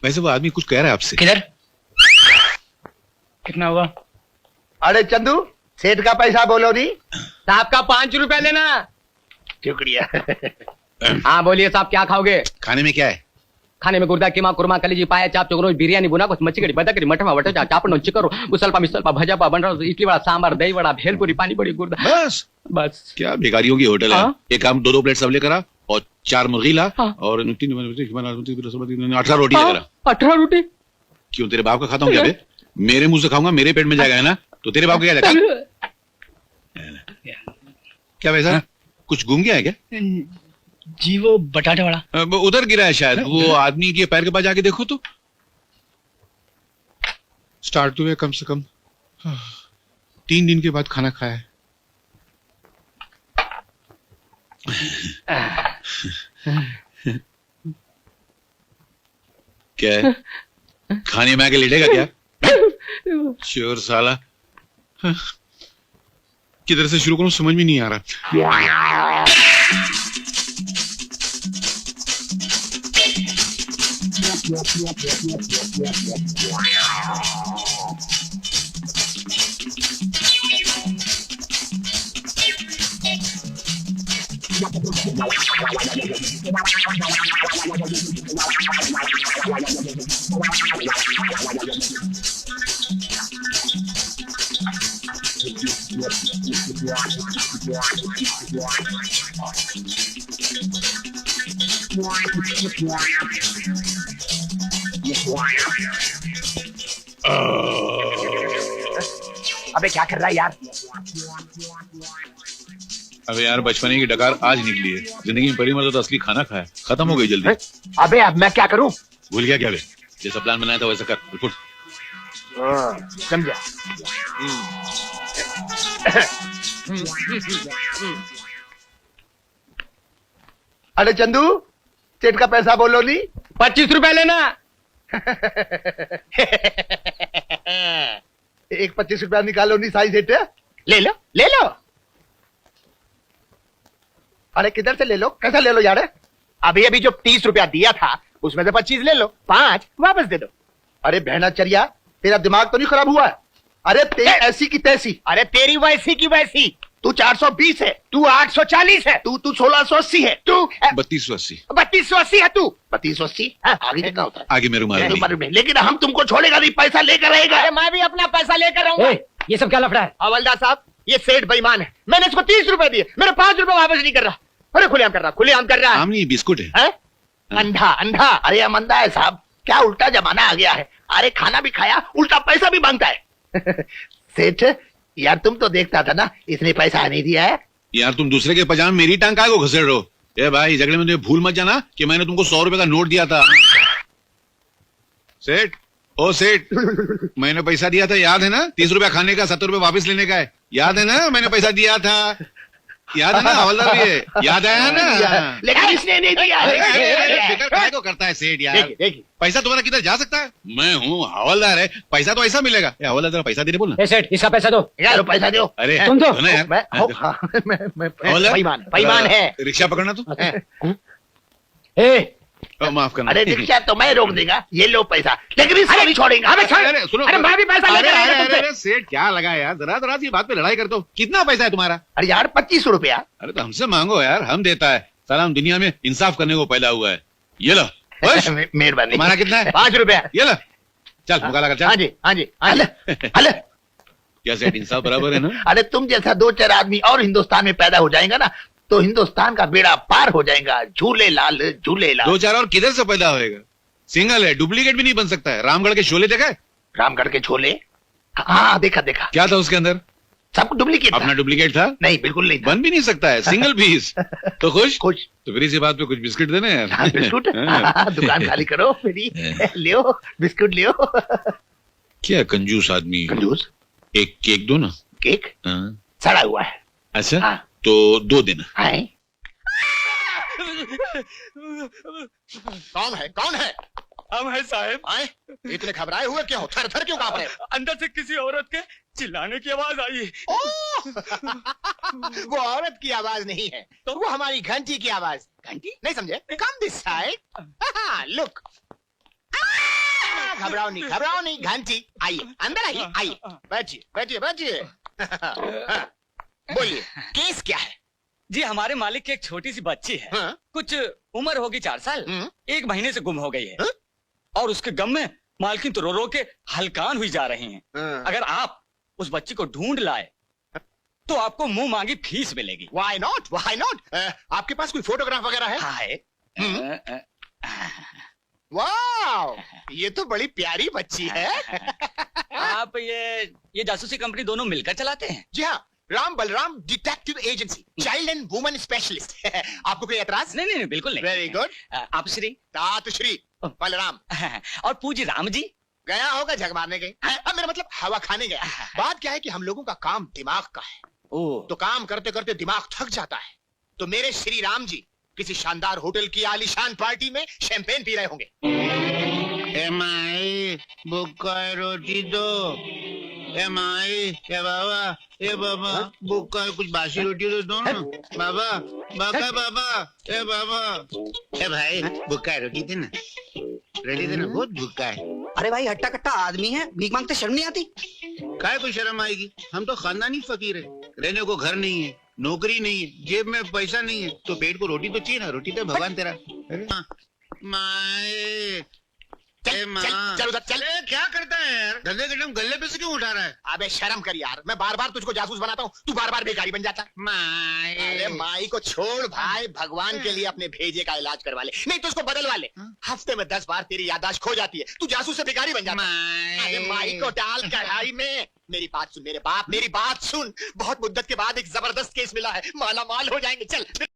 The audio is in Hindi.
वैसे वो आदमी कुछ कह रहा है आपसे। किधर? कितना हुआ? अरे चंदू, सेठ का पैसा बोलो नहीं। साहब का 5 रुपया लेना। शुक्रिया। हाँ बोलिए साहब, क्या खाओगे? खाने में क्या है? खाने में गुर्दा कीमा कुरमा कलेजी पाया चाप चोकरो बिरयानी बुना कुछ मच्छी कड़ी बदकरी मठमा वटा चापड़ चिकरो उसलपा मिसलपा भजापा बंडा इडली वड़ा सांबर दही वड़ा भेलपुरी पानी बड़ी गुर्दा। बस बस क्या बेकारियों की होटल है। एक काम 2-2 प्लेट सब लेकर आ और 4 मुर्गी ला और 18 रोटी लेकर आ। 18 रोटी? क्यों तेरे बाप का खाता हूँ क्या बे? मेरे मुंह से खाऊंगा, मेरे पेट में जाएगा है ना, तो तेरे बाप का क्या जाएगा? क्या वैसा कुछ घूम गया है क्या? जी वो बटाटे वाला उधर गिरा है शायद। वो आदमी के पैर के पास जाके देखो तो। स्टार्ट हुए कम से कम 3 दिन के बाद खाना खाया है। क्या है? खाने में आके लेटेगा क्या? श्योर साला। किधर से शुरू करूं समझ में नहीं आ रहा। अबे क्या कर रहा है यार? अबे यार बचपने की डकार आज निकली है। जिंदगी में पहली मर्तबा असली खाना खाया, खत्म हो गई जल्दी। अबे अब मैं क्या करूं? भूल गया क्या बे? जैसा प्लान बनाया था वैसा कर। रिपोर्ट समझा। अरे चंदू, सेठ का पैसा बोलो नहीं। 25 रुपया लेना। एक 25 रुपया निकालो नहीं साई सेठ। ले लो ले लो। अरे किधर से ले लो? कैसा ले लो यार? अभी अभी जो 30 रुपया दिया था उसमें से 25 ले लो, 5 वापस दे दो। अरे बहनाचर्या, तेरा दिमाग तो नहीं खराब हुआ है? अरे तेरी ऐसी की तैसी। अरे तेरी वैसी की वैसी। तू 420 है, तू 840 है, तू 1680 है, तू 3280। 3280 है तू। 3280। आगे कितना होता है? आगे मेरे रुमाल में। में। लेकिन हम तुमको छोड़ेगा नहीं, पैसा लेकर रहेगा। अरे मैं भी अपना पैसा लेकर आऊंगा। ये सब क्या लफड़ा है? हवलदार साहब, ये सेठ बेईमान है। मैंने इसको 30 रुपए दिए, मेरे 5 रुपए वापस नहीं कर रहा। अरे खुलेआम कर रहा, खुलेआम कर रहा है। आम नहीं बिस्कुट है। अंधा अंधा। अरे हम अंधा है साहब, क्या उल्टा जमाना आ गया है। अरे खाना भी खाया, उल्टा पैसा भी मांगता है। सेठ यार, तुम तो देखता था ना, इसने पैसा नहीं दिया है। यार तुम दूसरे के पजामे मेरी टांग काहे को घसेड़ रहे हो? ए भाई, झगड़े में तुम्हें भूल मत जाना कि मैंने तुमको 100 रुपए का नोट दिया था। सेठ, ओ सेठ, मैंने पैसा दिया था, याद है ना? 30 रुपया खाने का, 70 रुपए वापस लेने का है। याद है ना? मैंने पैसा दिया था, याद है ना? हवलदार भी है, याद आया ना? लेकिन इसने नहीं दिया। फिक्र काहे को करता है सेठ यार? देखिए पैसा तुम्हारा किधर जा सकता है? मैं हूँ हवलदार है, पैसा तो ऐसा मिलेगा। हवलदार जरा पैसा दे बोल ना। सेठ इसका पैसा दो। यार पैसा दो। अरे तुम दो। दो ना यार। मैं हवलदार, बेईमान है। रिक्शा पकड़ना तू। माफ करना। अरे रिक्शा तो मैं रोक देगा, ये लो पैसा, लेकिन इसको नहीं छोड़ेगा। अरे सुनो, अरे मैं भी पैसा लेकर आया था तुमसे। अरे सेठ क्या लगा यार, जरा सी बात पे लड़ाई करते हो। कितना पैसा है तुम्हारा? अरे यार 25 रुपया। अरे तो हमसे मांगो यार, हम देता है। साला हम दुनिया में इंसाफ करने को पैदा हुआ है। ये लो। मेहरबानी। तुम्हारा कितना है? 5 रुपया। ये लो, चल मुकाला कर चल। हाँ जी हाँ जी। अले क्या सेठ, इंसाफ बराबर है ना? अरे तुम जैसा 2-4 आदमी और हिंदुस्तान में पैदा हो जाएगा ना, तो हिंदुस्तान का बेड़ा पार हो जाएगा। झूले लाल झूले लाल। 2-4 और किधर से पैदा होएगा? सिंगल है, डुप्लीकेट भी नहीं बन सकता है। रामगढ़ के शोले देखा है? रामगढ़ के छोले? हाँ देखा देखा। क्या था उसके अंदर? सब डुप्लीकेट। अपना डुप्लीकेट था? नहीं बिल्कुल नहीं था। बन भी नहीं सकता है, सिंगल पीस। तो खुश खुश। तो फिर इसी बात पे कुछ बिस्किट देने यार। हाँ, बिस्कुट। दुकान खाली करो मेरी, लियो बिस्कुट लियो। क्या कंजूस आदमी। कंजूस? एक केक दो ना। केक हाँ। सड़ा हुआ है। अच्छा हाँ। तो 2 देना। है? कौन है कौन है? हम है साहब। आए इतने घबराए हुए क्यों? थर थर क्यों कांप रहे? अंदर से किसी औरत के चिल्लाने की आवाज आई। वो औरत की आवाज नहीं है, तो वो हमारी घंटी की आवाज। घंटी नहीं समझे? Come this side. लुक। घबराओ नहीं घंटी, आइए अंदर आइए, आइए बैठिए बैठिए बैठिए। हाँ, बोलिए केस क्या है? जी हमारे मालिक की एक छोटी सी बच्ची है, हाँ? कुछ उम्र होगी 4 साल, 1 महीने से गुम हो गई है। हाँ? और उसके गम में मालकिन तो रो रो के हलकान हुई जा रही हैं। हाँ। अगर आप उस बच्ची को ढूंढ लाए तो आपको मुंह मांगी फीस मिलेगी। Why not? Why not? आपके पास कोई फोटोग्राफ वगैरह है? हाँ है। वाह, ये तो बड़ी प्यारी बच्ची है। आप ये जासूसी कंपनी दोनों मिलकर चलाते हैं? जी हाँ, Ram Balram detective agency, child and women specialist. आपको कोई एतराज? नहीं नहीं नहीं बिल्कुल नहीं। Very good. आप श्री तात श्री बलराम और पूज्य राम जी। गया होगा झक मारने गई। अब मेरा मतलब हवा खाने गया। बात क्या है कि हम लोगों का काम दिमाग का है, ओ तो काम करते करते दिमाग थक जाता है। तो मेरे श्री राम जी किसी शानदार होटल की आलीशान पार्टी में शैंपेन पी रहे होंगे। ए माई बुक्का रोटी दो। ए माई ए बाबा बुक्का कुछ बासी रोटी तो दो ना। बाबा बाबा ए बाबा ए भाई बुक्का रोटी देना, रोटी देना, बहुत भूखा है। अरे भाई हट्टा कट्टा आदमी है, भीख मांगते शर्म नहीं आती? काय को शर्म आएगी, हम तो खानदानी फकीर है। रहने को घर नहीं है, नौकरी नहीं है, जेब में पैसा नहीं है, तो पेट को रोटी तो चाहिए ना। रोटी तो भगवान तेरा। माए चल उधर चल। क्या करता है यार, गले के टाइम गले पे से क्यों उठा रहा है? अबे शर्म कर यार, मैं बार बार तुझको जासूस बनाता हूँ, तू बार बार बेकारी बन जाता। माए अरे माई को छोड़ भाई, भगवान के लिए अपने भेजे का इलाज करवा ले, नहीं तो उसको बदलवा ले। हफ्ते में 10 बार तेरी याददाश्त खो जाती है, तू जासूस से बेकारी बन जाता। अरे माई को डाल कढ़ाई में। मेरी बात सुन मेरे बाप, मेरी बात सुन। बहुत मुद्दत के बाद एक जबरदस्त केस मिला है, माला माल हो जाएंगे। चल